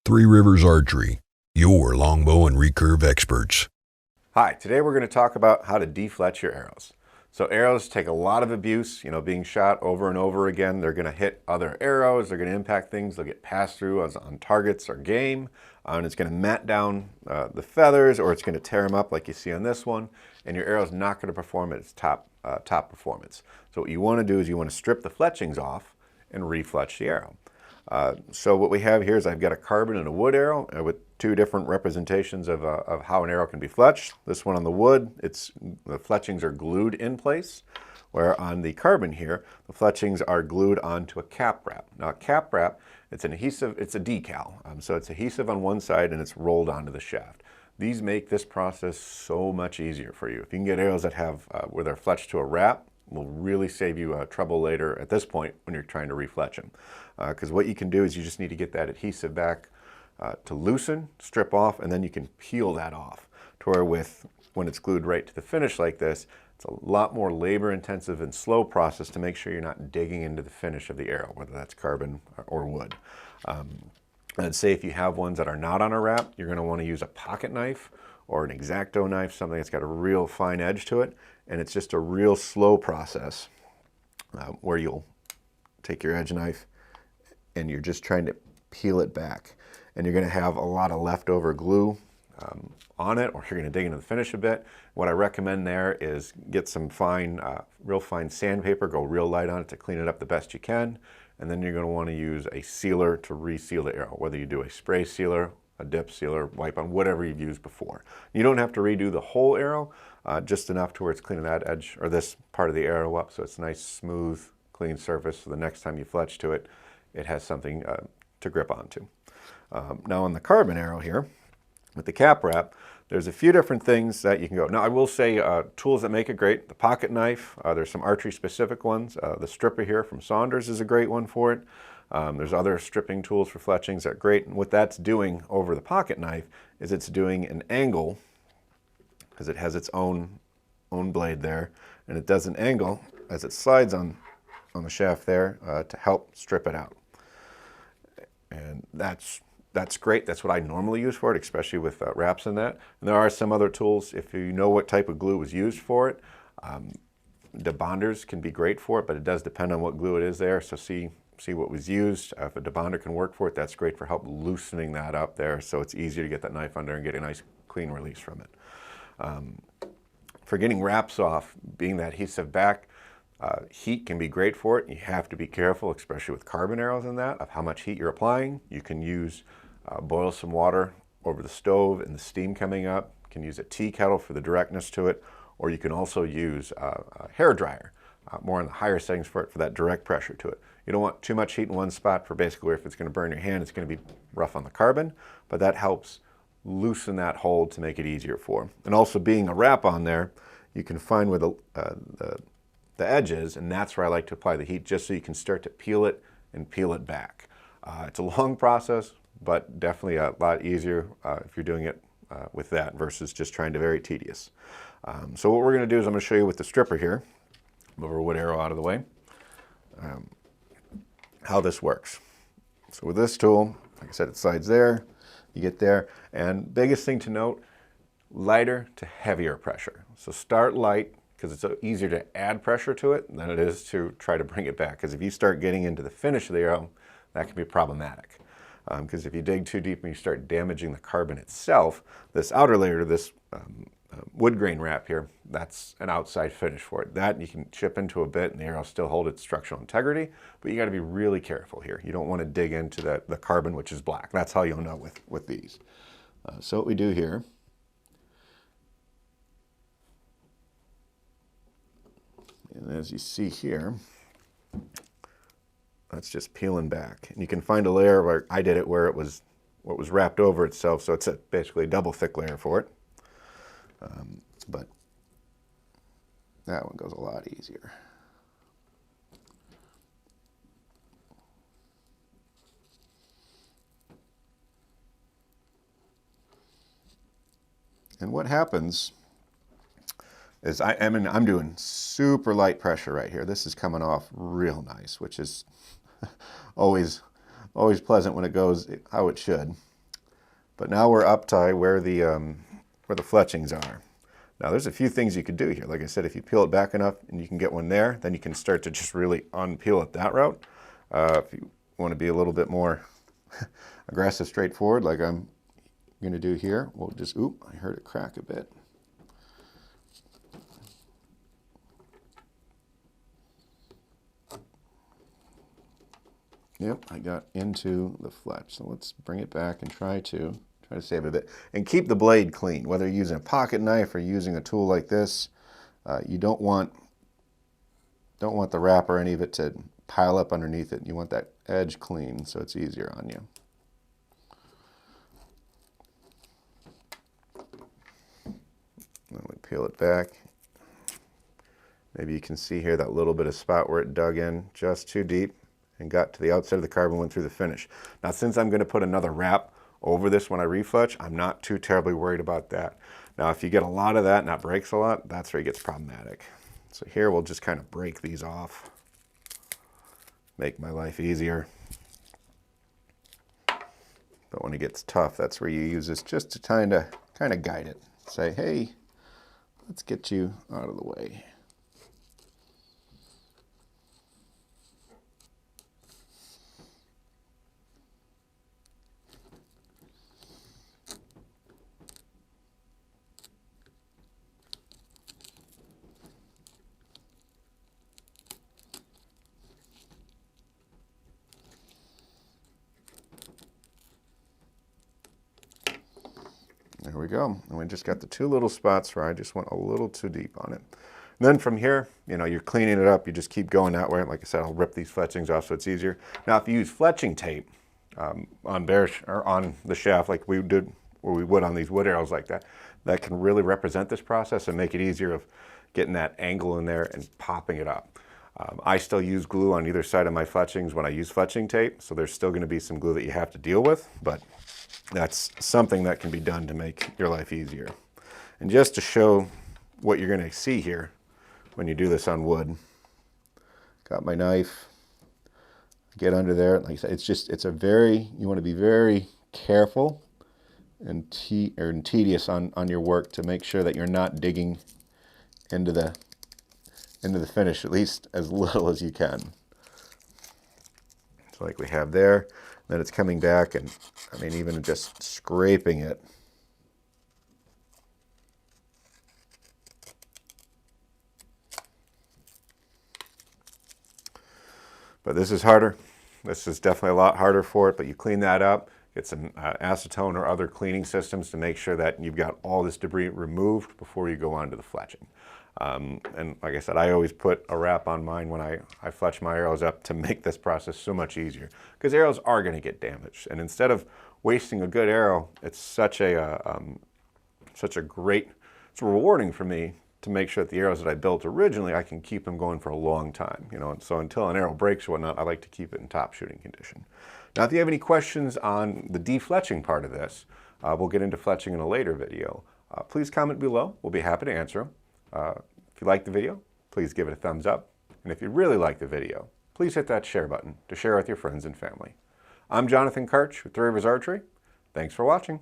Three Rivers Archery, your longbow and recurve experts. Hi, today we're going to talk about how to defletch your arrows. So arrows take a lot of abuse, being shot over and over again. They're going to hit other arrows, they're going to impact things, they'll get passed through on targets or game, and it's going to mat down the feathers, or it's going to tear them up like you see on this one, and your arrow's not going to perform at its top performance. So what you want to do is you want to strip the fletchings off and re-fletch the arrow. So what we have here is I've got a carbon and a wood arrow with two different representations of how an arrow can be fletched. This one on the wood, the fletchings are glued in place, where on the carbon here, the fletchings are glued onto a cap wrap. Now a cap wrap, it's an adhesive, it's a decal, so it's adhesive on one side and it's rolled onto the shaft. These make this process so much easier for you. If you can get arrows that have where they're fletched to a wrap, will really save you trouble later at this point when you're trying to refletch them. Because what you can do is you just need to get that adhesive back to loosen, strip off, and then you can peel that off. To where when it's glued right to the finish like this, it's a lot more labor intensive and slow process to make sure you're not digging into the finish of the arrow, whether that's carbon or wood. I'd say if you have ones that are not on a wrap, you're going to want to use a pocket knife or an X-Acto knife, something that's got a real fine edge to it, and it's just a real slow process where you'll take your edge knife and you're just trying to peel it back, and you're going to have a lot of leftover glue on it, or you're going to dig into the finish a bit. What I recommend there is get some fine, real fine sandpaper, go real light on it to clean it up the best you can, and then you're going to want to use a sealer to reseal the arrow, whether you do a spray sealer, a dip sealer, wipe on, whatever you've used before. You don't have to redo the whole arrow, just enough to where it's cleaning that edge or this part of the arrow up so it's a nice, smooth, clean surface, so the next time you fletch to it, it has something to grip onto. Now on the carbon arrow here, with the cap wrap, there's a few different things that you can go. Now I will say tools that make it great, the pocket knife, there's some archery specific ones. The stripper here from Saunders is a great one for it. There's other stripping tools for fletchings that are great, and what that's doing over the pocket knife is it's doing an angle, because it has its own blade there, and it does an angle as it slides on the shaft there to help strip it out. And that's great. That's what I normally use for it, especially with wraps and that. And there are some other tools, if you know what type of glue was used for it. Debonders can be great for it, but it does depend on what glue it is there, so see what was used. If a debonder can work for it, that's great for help loosening that up there, so it's easier to get that knife under and get a nice clean release from it. For getting wraps off, being that adhesive back, heat can be great for it. You have to be careful, especially with carbon arrows and that, of how much heat you're applying. You can use boil some water over the stove and the steam coming up. You can use a tea kettle for the directness to it, or you can also use a hair dryer, more on the higher settings for it, for that direct pressure to it. You don't want too much heat in one spot for basically where if it's going to burn your hand, it's going to be rough on the carbon, but that helps loosen that hold to make it easier for. And also being a wrap on there, you can find where the edge is, and that's where I like to apply the heat, just so you can start to peel it and peel it back. It's a long process, but definitely a lot easier if you're doing it with that versus just trying to, very tedious. So what we're going to do is I'm going to show you with the stripper here, move our wood arrow out of the way, how this works. So with this tool, like I said, it slides there, you get there, and biggest thing to note, lighter to heavier pressure. So start light, because it's easier to add pressure to it than it is to try to bring it back. Because if you start getting into the finish of the arrow, that can be problematic. Because if you dig too deep and you start damaging the carbon itself, this outer layer to this wood grain wrap here, that's an outside finish for it. That you can chip into a bit and the arrow still hold its structural integrity, but you got to be really careful here. You don't want to dig into the carbon, which is black. That's how you'll know with these. So what we do here, and as you see here, that's just peeling back. And you can find a layer where I did it where it was wrapped over itself, so it's basically a double thick layer for it. But that one goes a lot easier. And what happens is I'm doing super light pressure right here. This is coming off real nice, which is always pleasant when it goes how it should. But now we're up to where the fletchings are. Now there's a few things you could do here. Like I said, if you peel it back enough and you can get one there, then you can start to just really unpeel it that route. If you want to be a little bit more aggressive, straightforward, like I'm going to do here, we'll just, oop, I heard it crack a bit. Yep, I got into the fletch. So let's bring it back and try to save a bit. And keep the blade clean, whether you're using a pocket knife or using a tool like this. You don't want the wrap or any of it to pile up underneath it. You want that edge clean so it's easier on you. Then we peel it back. Maybe you can see here that little bit of spot where it dug in just too deep and got to the outside of the carbon, went through the finish. Now, since I'm going to put another wrap over this when I re-fletch, I'm not too terribly worried about that. Now, if you get a lot of that and that breaks a lot, that's where it gets problematic. So here we'll just kind of break these off, make my life easier. But when it gets tough, that's where you use this just to kind of guide it. Say, hey, let's get you out of the way. There we go. And we just got the two little spots where I just went a little too deep on it. And then from here, you know, you're cleaning it up. You just keep going that way. Like I said, I'll rip these fletchings off so it's easier. Now, if you use fletching tape on the shaft like we did, or we would on these wood arrows like that, that can really represent this process and make it easier of getting that angle in there and popping it up. I still use glue on either side of my fletchings when I use fletching tape, so there's still going to be some glue that you have to deal with, but that's something that can be done to make your life easier. And just to show what you're going to see here when you do this on wood, got my knife, get under there. Like I said, you want to be very careful and tedious on your work to make sure that you're not digging into the finish, at least as little as you can. So like we have there, then it's coming back, and I mean, even just scraping it. But this is harder. This is definitely a lot harder for it, but you clean that up, get some acetone or other cleaning systems to make sure that you've got all this debris removed before you go on to the fletching. And like I said, I always put a wrap on mine when I fletch my arrows up to make this process so much easier, because arrows are going to get damaged. And instead of wasting a good arrow, it's it's rewarding for me to make sure that the arrows that I built originally, I can keep them going for a long time. You know, and so until an arrow breaks or whatnot, I like to keep it in top shooting condition. Now, if you have any questions on the de-fletching part of this, we'll get into fletching in a later video. Please comment below. We'll be happy to answer them. If you like the video, please give it a thumbs up. And if you really like the video, please hit that share button to share with your friends and family. I'm Jonathan Karch with Three Rivers Archery. Thanks for watching.